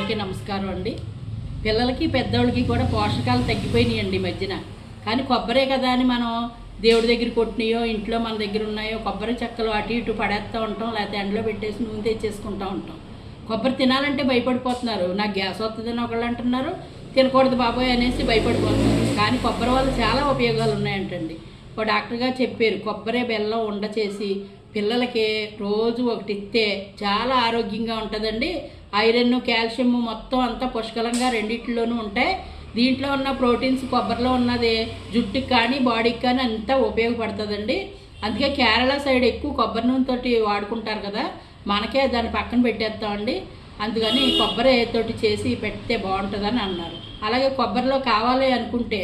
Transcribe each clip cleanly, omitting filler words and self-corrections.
అందరికీ నమస్కారం అండి. పిల్లలకి పెద్దోళ్ళకి కూడా పోషకాలు తగ్గిపోయినాయండి ఈ మధ్యన. కానీ కొబ్బరే కదా అని మనం దేవుడి దగ్గర కొట్టినాయో ఇంట్లో మన దగ్గర ఉన్నాయో కొబ్బరి చెక్కలు అటు ఇటు పడేస్తూ ఉంటాం, లేకపోతే ఎండలో పెట్టేసి నూనె తెచ్చేసుకుంటూ ఉంటాం. కొబ్బరి తినాలంటే భయపడిపోతున్నారు. నాకు గ్యాస్ వస్తుందని ఒకళ్ళు అంటున్నారు, తినకూడదు బాబోయ్ అనేసి భయపడిపోతున్నారు. కానీ కొబ్బరి వల్ల చాలా ఉపయోగాలు ఉన్నాయంటండి. ఒక డాక్టర్ గారు చెప్పారు, కొబ్బరి బెల్లం ఉండ చేసి పిల్లలకి రోజు ఒకటి ఇస్తే చాలా ఆరోగ్యంగా ఉంటుందండి. ఐరన్, కాల్షియం మొత్తం అంతా పుష్కలంగా రెండిట్లోనూ ఉంటాయి. దీంట్లో ఉన్న ప్రోటీన్స్ కొబ్బరిలో ఉన్నది జుట్టుకి కానీ బాడీకి కానీ అంతా ఉపయోగపడుతుందండి. అందుకే కేరళ సైడ్ ఎక్కువ కొబ్బరి నూనెతోటి వాడుకుంటారు కదా, మనకే దాన్ని పక్కన పెట్టేస్తామండి. అందుకని కొబ్బరి తోటి చేసి పెడితే బాగుంటుందని అన్నారు. అలాగే కొబ్బరిలో కావాలి అనుకుంటే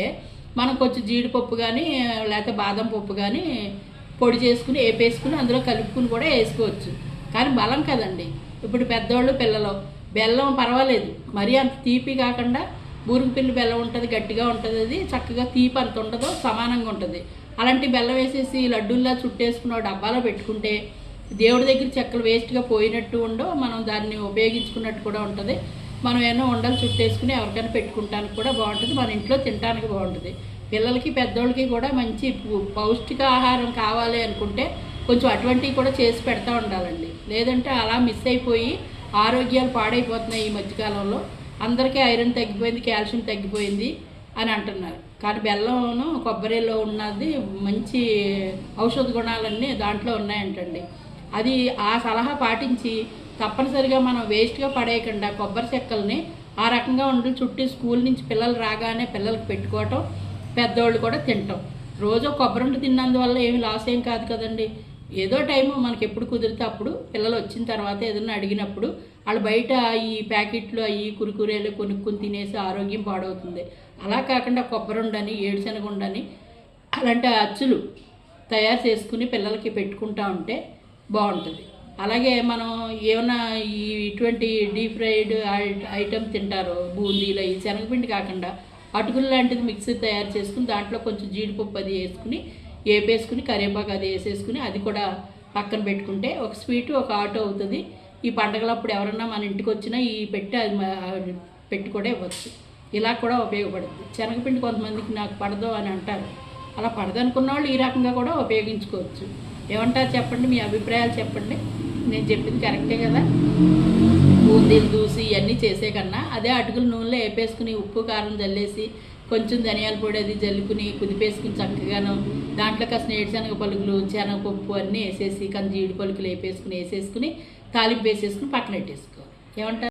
మనం కొంచెం జీడిపప్పు కానీ లేకపోతే బాదం పప్పు కానీ పొడి చేసుకుని వేపేసుకుని అందులో కలుపుకుని కూడా వేసుకోవచ్చు. కానీ బలం కదండి. ఇప్పుడు పెద్దోళ్ళు పిల్లలు బెల్లం పర్వాలేదు, మరీ అంత తీపి కాకుండా బూరుగు పిల్లి బెల్లం ఉంటుంది, గట్టిగా ఉంటుంది. అది చక్కగా తీపి అంత ఉండదు, సమానంగా ఉంటుంది. అలాంటి బెల్లం వేసేసి లడ్డూల్లా చుట్టేసుకుని డబ్బాలో పెట్టుకుంటే దేవుడి దగ్గర చెక్కలు వేస్ట్గా పోయినట్టు ఉండో, మనం దాన్ని ఉపయోగించుకున్నట్టు కూడా ఉంటుంది. మనం ఏమో ఉండలు చుట్టేసుకుని ఎవరికైనా పెట్టుకుంటానికి కూడా బాగుంటుంది, మన ఇంట్లో తినడానికి బాగుంటుంది. పిల్లలకి పెద్దోళ్ళకి కూడా మంచి పౌష్టిక ఆహారం కావాలి అనుకుంటే కొంచెం అటువంటివి కూడా చేసి పెడతా ఉండాలండి. లేదంటే అలా మిస్ అయిపోయి ఆరోగ్యాలు పాడైపోతున్నాయి. ఈ మధ్యకాలంలో అందరికీ ఐరన్ తగ్గిపోయింది, కాల్షియం తగ్గిపోయింది అని అంటున్నారు. కానీ బెల్లంను కొబ్బరిలో ఉన్నది మంచి ఔషధ గుణాలన్నీ దాంట్లో ఉన్నాయంటండి. అది ఆ సలహా పాటించి తప్పనిసరిగా మనం వేస్ట్గా పడేయకుండా కొబ్బరి చెక్కల్ని ఆ రకంగా ఉండి చుట్టూ స్కూల్ నుంచి పిల్లలు రాగానే పిల్లలకు పెట్టుకోవటం, పెద్దోళ్ళు కూడా తింటాం. రోజు కొబ్బరి ఉండి తిన్నందువల్ల ఏమి లాస్ ఏం కాదు కదండి. ఏదో టైము మనకి ఎప్పుడు కుదిరితే అప్పుడు పిల్లలు వచ్చిన తర్వాత ఏదైనా అడిగినప్పుడు వాళ్ళు బయట ఈ ప్యాకెట్లు అవి కురుకురేలు కొనుక్కుని తినేసి ఆరోగ్యం పాడవుతుంది. అలా కాకుండా కొబ్బరి ఉండని, ఏడుశనగ ఉండని అలాంటి అచ్చులు తయారు చేసుకుని పిల్లలకి పెట్టుకుంటా ఉంటే బాగుంటుంది. అలాగే మనం ఏమైనా ఇటువంటి డీప్ ఫ్రైడ్ ఐటమ్ తింటారో బూందీలు అవి శనగపిండి కాకుండా అటుకులు లాంటిది మిక్సీ తయారు చేసుకుని దాంట్లో కొంచెం జీడిపప్పు అది వేసుకుని వేపేసుకుని కరివేపాకు అది వేసేసుకుని అది కూడా పక్కన పెట్టుకుంటే ఒక స్వీటు ఒక ఆటో అవుతుంది. ఈ పండగలప్పుడు ఎవరన్నా మన ఇంటికి వచ్చినా ఈ పెట్టి అది పెట్టి కూడా ఇవ్వచ్చు. ఇలా కూడా ఉపయోగపడుతుంది. శనగపిండి కొంతమందికి నాకు పడదు అని అంటారు. అలా పడదనుకున్న వాళ్ళు ఈ రకంగా కూడా ఉపయోగించుకోవచ్చు. ఏమంటారు చెప్పండి, మీ అభిప్రాయాలు చెప్పండి. నేను చెప్పింది కరెక్టే కదా. బూందీలు దూసి ఇవన్నీ చేసే కన్నా అదే అటుకులు నూనెలో వేపేసుకుని ఉప్పు కారం జల్లేసి కొంచెం ధనియాల పొడి అది జల్లుకుని కుదిపేసుకుని చక్కగాను దాంట్లో కాస్త ఏడుశనగ పలుకులు, శనగపప్పు అన్నీ వేసేసి కానీ జీడి పలుకులు వేపేసుకుని తాలింపు వేసేసుకుని పక్కన పెట్టేసుకోవాలి. ఏమంటారు?